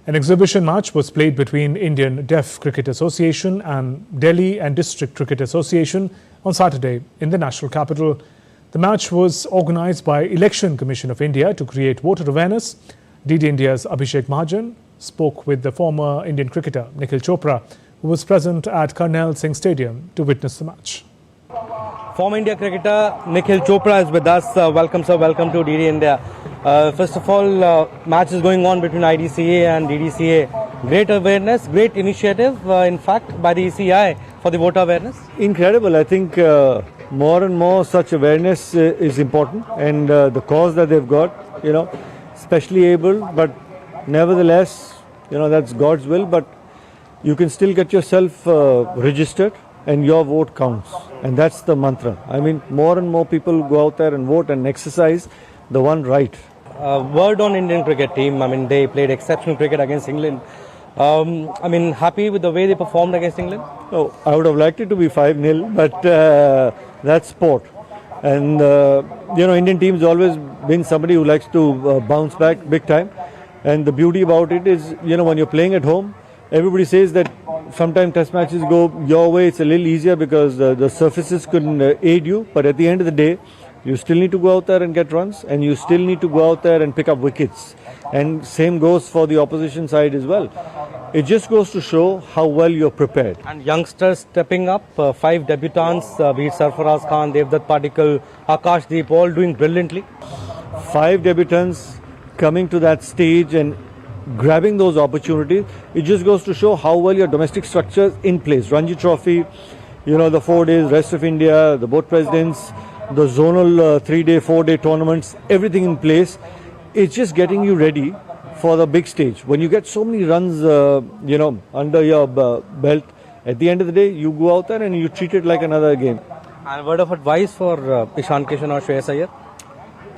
An exhibition match was played between Indian Deaf Cricket Association and Delhi and District Cricket Association on Saturday in the national capital. The match was organised by Election Commission of India to create voter awareness. DD India's Abhishek Mahajan spoke with the former Indian cricketer Nikhil Chopra, who was present at Karnail Singh Stadium to witness the match. Former India cricketer Nikhil Chopra is with us. Welcome, sir. Welcome to DD India. First of all, match is going on between IDCA and DDCA. Great awareness, great initiative, in fact, by the ECI for the voter awareness. Incredible. I think more and more such awareness is important, and the cause that they've got, especially able, but nevertheless, that's God's will. But you can still get yourself registered, and your vote counts, and that's the mantra. I mean, more and more people go out there and vote and exercise the one right. Word on Indian cricket team. I mean, they played exceptional cricket against England. Happy with the way they performed against England? Oh, I would have liked it to be 5-0, but that's sport. And, Indian team's always been somebody who likes to bounce back big time. And the beauty about it is, when you're playing at home, everybody says that sometimes test matches go your way. It's a little easier because the surfaces couldn't aid you. But at the end of the day, you still need to go out there and get runs, and you still need to go out there and pick up wickets. And same goes for the opposition side as well. It just goes to show how well you're prepared. And youngsters stepping up, 5 debutants, be it Sarfaraz Khan, Devdutt Padikkal, Akashdeep, all doing brilliantly. 5 debutants coming to that stage and grabbing those opportunities. It just goes to show how well your domestic structure is in place. Ranji Trophy, the 4 days, rest of India, the board presidents, the zonal 3-day, 4-day tournaments, everything in place. It's just getting you ready for the big stage. When you get so many runs, under your belt, at the end of the day, you go out there and you treat it like another game. And a word of advice for Ishan Kishan or Shreyas Iyer?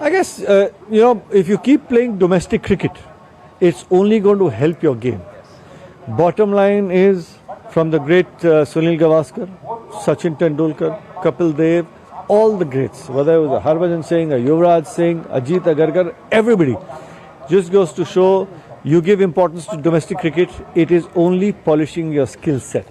I guess, if you keep playing domestic cricket, it's only going to help your game. Bottom line is, from the great Sunil Gavaskar, Sachin Tendulkar, Kapil Dev, all the greats, whether it was Harbhajan Singh, Yuvraj Singh, Ajit Agarkar, everybody, just goes to show you give importance to domestic cricket. It is only polishing your skill set.